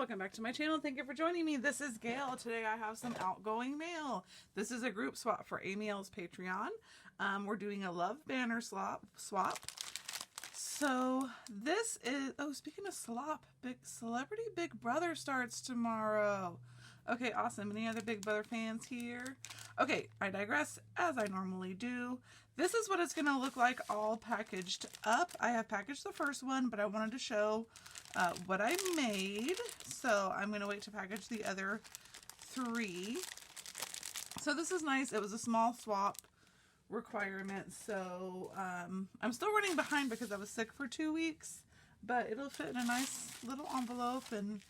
welcome back to my channel. Thank you for joining me. This is Gail. Today I have some outgoing mail. This is a group swap for Amy Elle's Patreon. We're doing a love banner swap. So this is, oh, speaking of slop, Celebrity Big Brother starts tomorrow. Okay, awesome. Any other Big Brother fans here? Okay, I digress, as I normally do. This is what it's going to look like all packaged up. I have packaged the first one, but I wanted to show what I made. So I'm going to wait to package the other three. So this is nice. It was a small swap requirement. So I'm still running behind because I was sick for 2 weeks, but it'll fit in a nice little envelope and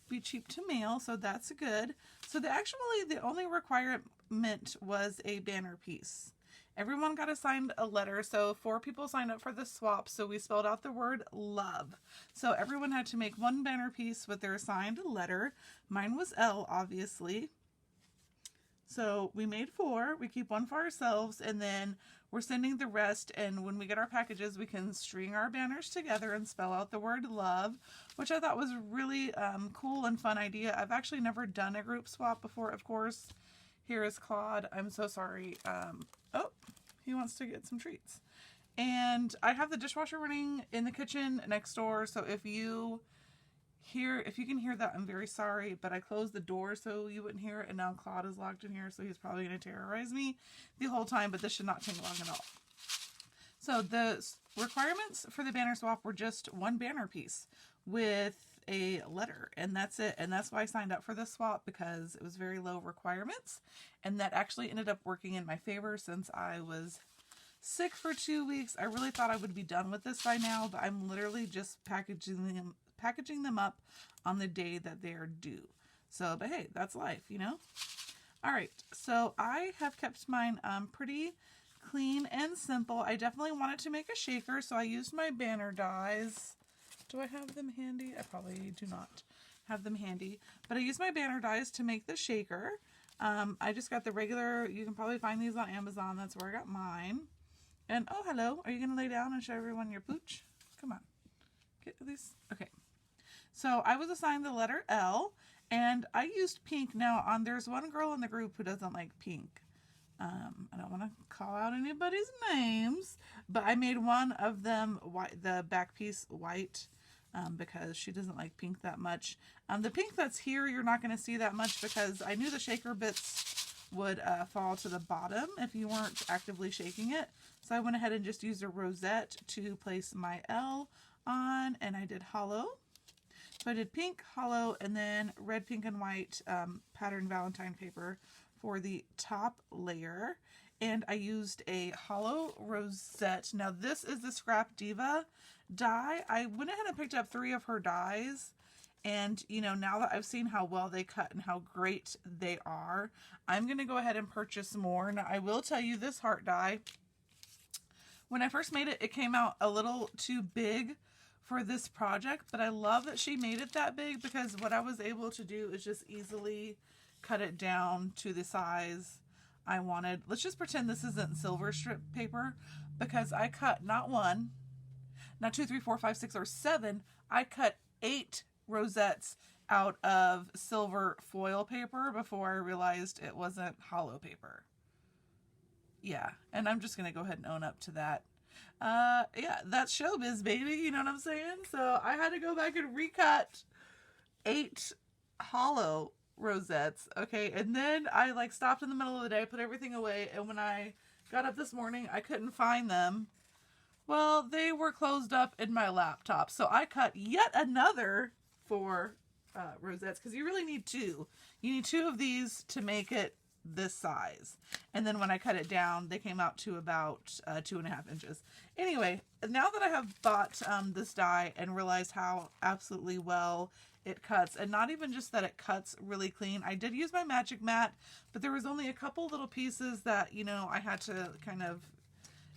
be cheap to mail, so that's good. So the only requirement was a banner piece. Everyone got assigned a letter, so 4 people signed up for the swap, so we spelled out the word love. So everyone had to make one banner piece with their assigned letter. Mine was Elle, obviously. So we made 4. We keep 1 for ourselves, and then we're sending the rest, and when we get our packages, we can string our banners together and spell out the word love, which I thought was a really cool and fun idea. I've actually never done a group swap before, of course. Here is Claude. I'm so sorry. Oh, he wants to get some treats. And I have the dishwasher running in the kitchen next door, so if you can hear that, I'm very sorry, but I closed the door so you wouldn't hear it, and now Claude is locked in here, so he's probably going to terrorize me the whole time, but this should not take long at all. So the requirements for the banner swap were just 1 banner piece with a letter, and that's it. And that's why I signed up for this swap, because it was very low requirements, and that actually ended up working in my favor since I was sick for 2 weeks. I really thought I would be done with this by now, but I'm literally just packaging them up on the day that they are due. So, but hey, that's life, you know? All right, so I have kept mine pretty clean and simple. I definitely wanted to make a shaker, so I used my banner dies. Do I have them handy? I probably do not have them handy, but I used my banner dies to make the shaker. I just got the regular, you can probably find these on Amazon. That's where I got mine. And oh, hello. Are you going to lay down and show everyone your pooch? Come on. Get these. Okay. So I was assigned the letter L, and I used pink. Now, there's one girl in the group who doesn't like pink. I don't want to call out anybody's names, but I made one of them white, the back piece white, because she doesn't like pink that much. The pink that's here, you're not going to see that much because I knew the shaker bits would fall to the bottom if you weren't actively shaking it. So I went ahead and just used a rosette to place my L on, and I did Holo. So I did pink, Holo, and then red, pink, and white patterned Valentine paper for the top layer. And I used a Holo rosette. Now this is the Scrap Diva die. I went ahead and picked up 3 of her dies. And, you know, now that I've seen how well they cut and how great they are, I'm going to go ahead and purchase more. Now, I will tell you this heart die, when I first made it, it came out a little too big for this project, but I love that she made it that big because what I was able to do is just easily cut it down to the size I wanted. Let's just pretend this isn't silver strip paper, because I cut not 1, not 2, 3, 4, 5, 6, or 7. I cut 8 rosettes out of silver foil paper before I realized it wasn't Holo paper. Yeah, and I'm just going to go ahead and own up to that. Yeah, that's showbiz, baby. You know what I'm saying? So I had to go back and recut 8 Holo rosettes. Okay, and then I stopped in the middle of the day, put everything away, and when I got up this morning, I couldn't find them. Well, they were closed up in my laptop. So I cut yet another 4 rosettes, because you really need 2. You need 2 of these to make it this size. And then when I cut it down, they came out to about 2.5 inches. Anyway, now that I have bought this die and realized how absolutely well it cuts, and not even just that it cuts really clean, I did use my magic mat, but there was only a couple little pieces that, you know, I had to kind of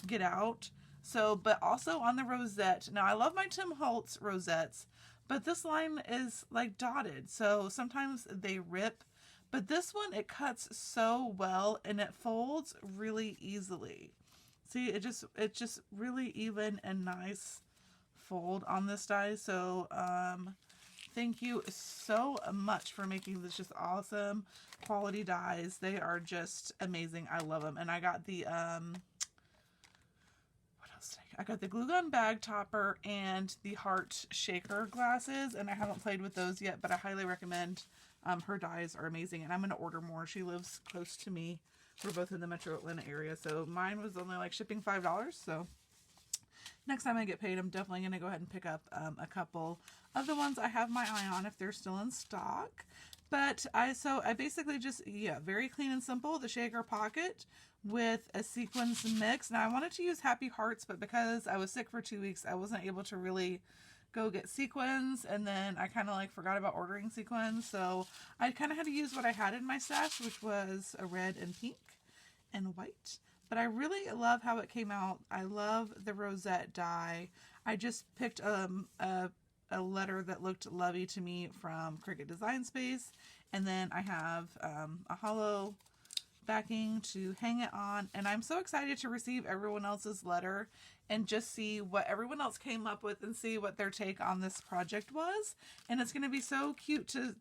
get out. So, but also on the rosette, now I love my Tim Holtz rosettes, but this line is dotted, so sometimes they rip. But this one, it cuts so well, and it folds really easily. See, it's just really even and nice fold on this die. So thank you so much for making this just awesome quality dies. They are just amazing. I love them. And I got the, what else did I got the glue gun bag topper and the heart shaker glasses. And I haven't played with those yet, but I highly recommend. Her dies are amazing. And I'm going to order more. She lives close to me. We're both in the metro Atlanta area. So mine was only like shipping $5. So next time I get paid, I'm definitely going to go ahead and pick up a couple of the ones I have my eye on if they're still in stock. But I basically just, very clean and simple. The shaker pocket with a sequins mix. Now I wanted to use Happy Hearts, but because I was sick for 2 weeks, I wasn't able to really go get sequins. And then I kind of like forgot about ordering sequins. So I kind of had to use what I had in my stash, which was a red and pink and white. But I really love how it came out. I love the rosette die. I just picked a letter that looked lovey to me from Cricut Design Space. And then I have a Holo backing to hang it on. And I'm so excited to receive everyone else's letter and just see what everyone else came up with and see what their take on this project was. And it's going to be so cute to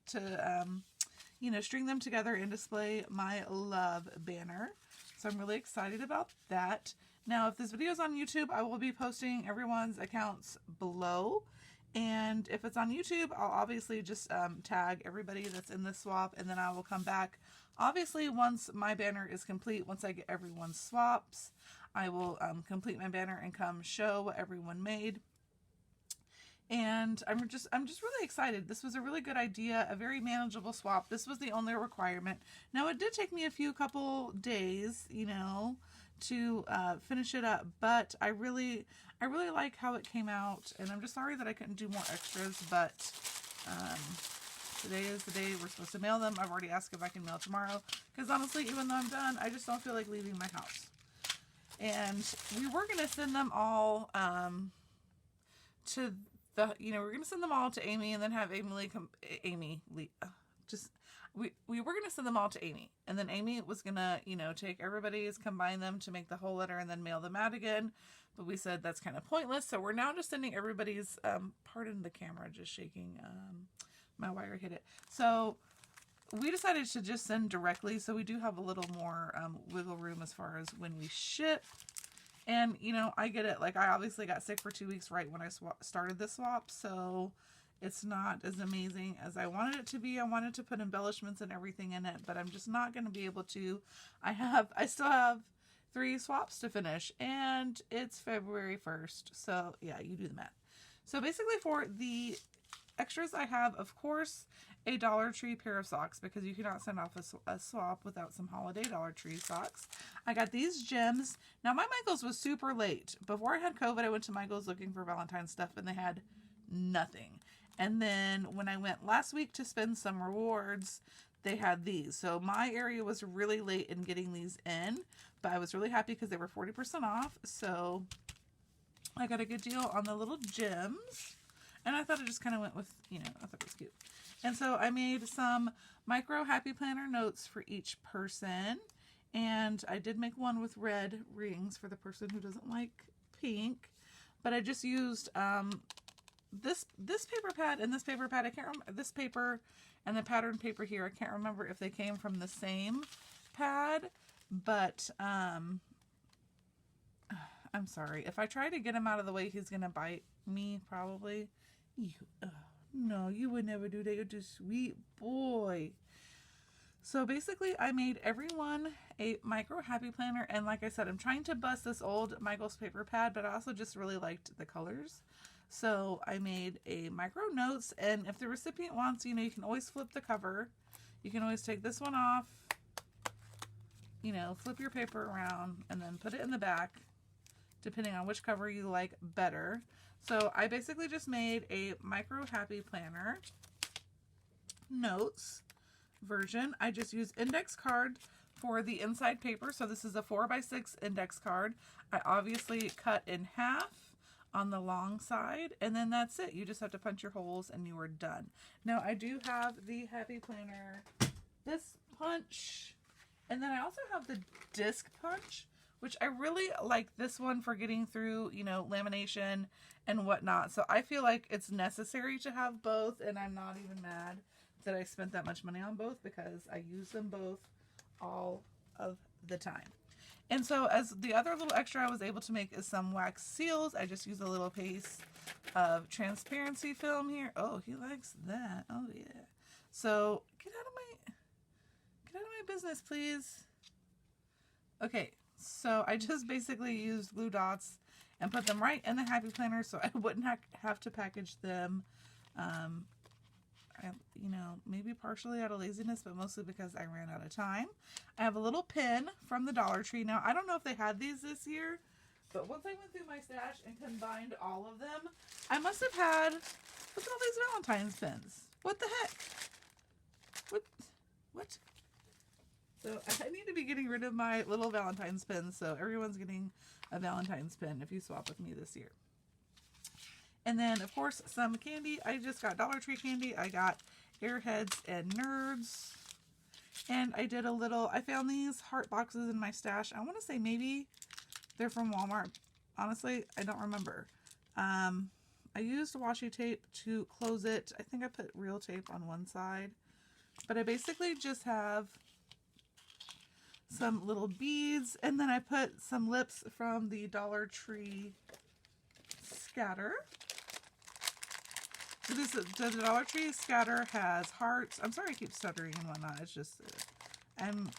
string them together and display my love banner. So I'm really excited about that. Now, if this video is on YouTube, I will be posting everyone's accounts below. And if it's on YouTube, I'll obviously just tag everybody that's in this swap, and then I will come back. Obviously, once my banner is complete, once I get everyone's swaps, I will complete my banner and come show what everyone made. And I'm just really excited. This was a really good idea, a very manageable swap. This was the only requirement. Now, it did take me a couple days, to finish it up, but I really like how it came out, and I'm just sorry that I couldn't do more extras, but today is the day we're supposed to mail them. I've already asked if I can mail tomorrow, because honestly, even though I'm done, I just don't feel like leaving my house. And we were going to send them all to the, we're going to send them all to Amy, and then have we were going to send them all to Amy, and then Amy was going to, take everybody's, combine them to make the whole letter and then mail them out again. But we said that's kind of pointless. So we're now just sending everybody's, pardon the camera, just shaking, my wire hit it. So we decided to just send directly. So we do have a little more, wiggle room as far as when we ship. And, I get it. Like, I obviously got sick for 2 weeks right when I started the swap. So it's not as amazing as I wanted it to be. I wanted to put embellishments and everything in it, but I'm just not going to be able to. I still have 3 swaps to finish, and it's February 1st. So yeah, you do the math. So basically for the extras, I have, of course, a Dollar Tree pair of socks, because you cannot send off a swap without some holiday Dollar Tree socks. I got these gems. Now, my Michaels was super late. Before I had COVID, I went to Michaels looking for Valentine stuff, and they had nothing. And then when I went last week to spend some rewards, they had these. So my area was really late in getting these in, but I was really happy because they were 40% off. So I got a good deal on the little gems. And I thought it just kind of went with, I thought it was cute. And so I made some micro happy planner notes for each person. And I did make one with red rings for the person who doesn't like pink. But I just used this paper pad and this paper pad. I can't remember this paper and the pattern paper here. I can't remember if they came from the same pad, but I'm sorry. If I try to get him out of the way, he's gonna bite me probably. No, you would never do that. You're just sweet boy. So basically, I made everyone a micro happy planner, and like I said, I'm trying to bust this old Michaels paper pad, but I also just really liked the colors. So I made a micro notes, and if the recipient wants, you can always flip the cover. You can always take this one off, flip your paper around, and then put it in the back, depending on which cover you like better. So I basically just made a micro happy planner notes version. I just use index card for the inside paper. So this is a 4x6 index card. I obviously cut in half on the long side, and then that's it. You just have to punch your holes and you are done. Now I do have the happy planner, this punch, and then I also have the disc punch, which I really like this one for getting through, you know, lamination and whatnot. So I feel like it's necessary to have both, and I'm not even mad that I spent that much money on both because I use them both all of the time. And so as the other little extra I was able to make is some wax seals. I just use a little piece of transparency film here. Oh, he likes that. Oh yeah. So get out of my business, please. Okay, so I just basically used glue dots and put them right in the Happy Planner so I wouldn't have to package them. You know, maybe partially out of laziness, but mostly because I ran out of time. I have a little pin from the Dollar Tree. Now, I don't know if they had these this year, but once I went through my stash and combined all of them, I must have had, look at all these Valentine's pins. What the heck? What? So I need to be getting rid of my little Valentine's pins, so everyone's getting a Valentine's pin if you swap with me this year. And then, of course, some candy. I just got Dollar Tree candy. I got Airheads and Nerds. And I did a little, I found these heart boxes in my stash. I want to say maybe they're from Walmart. Honestly, I don't remember. I used washi tape to close it. I think I put real tape on one side. But I basically just have some little beads. And then I put some lips from the Dollar Tree scatter. The Dollar Tree scatter has hearts. I'm sorry I keep stuttering and whatnot. It's just, I'm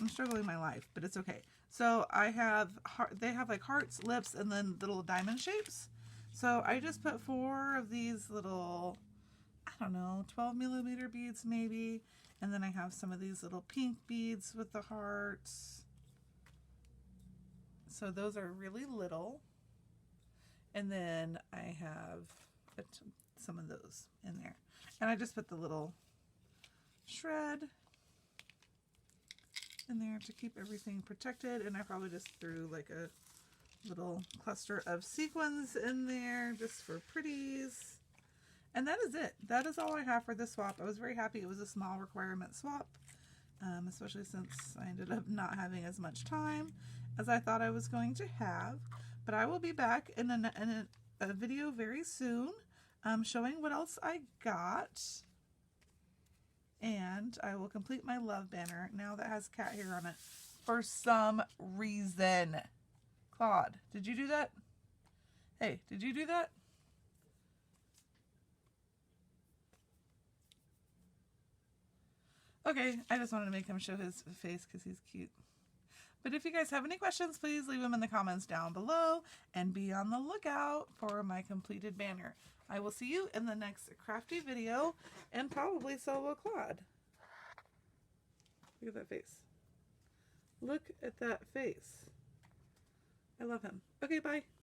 struggling my life, but it's okay. So I have, they have like hearts, lips, and then little diamond shapes. So I just put 4 of these little, I don't know, 12 millimeter beads maybe. And then I have some of these little pink beads with the hearts. So those are really little. And then I have some of those in there. And I just put the little shred in there to keep everything protected. And I probably just threw like a little cluster of sequins in there just for pretties. And that is it. That is all I have for this swap. I was very happy it was a small requirement swap, especially since I ended up not having as much time as I thought I was going to have. But I will be back in a video very soon showing what else I got. And I will complete my love banner now that has cat hair on it for some reason. Claude, did you do that? Hey, did you do that? Okay, I just wanted to make him show his face because he's cute. But if you guys have any questions, please leave them in the comments down below and be on the lookout for my completed banner. I will see you in the next crafty video and probably solo Claude. Look at that face. Look at that face. I love him. Okay, bye.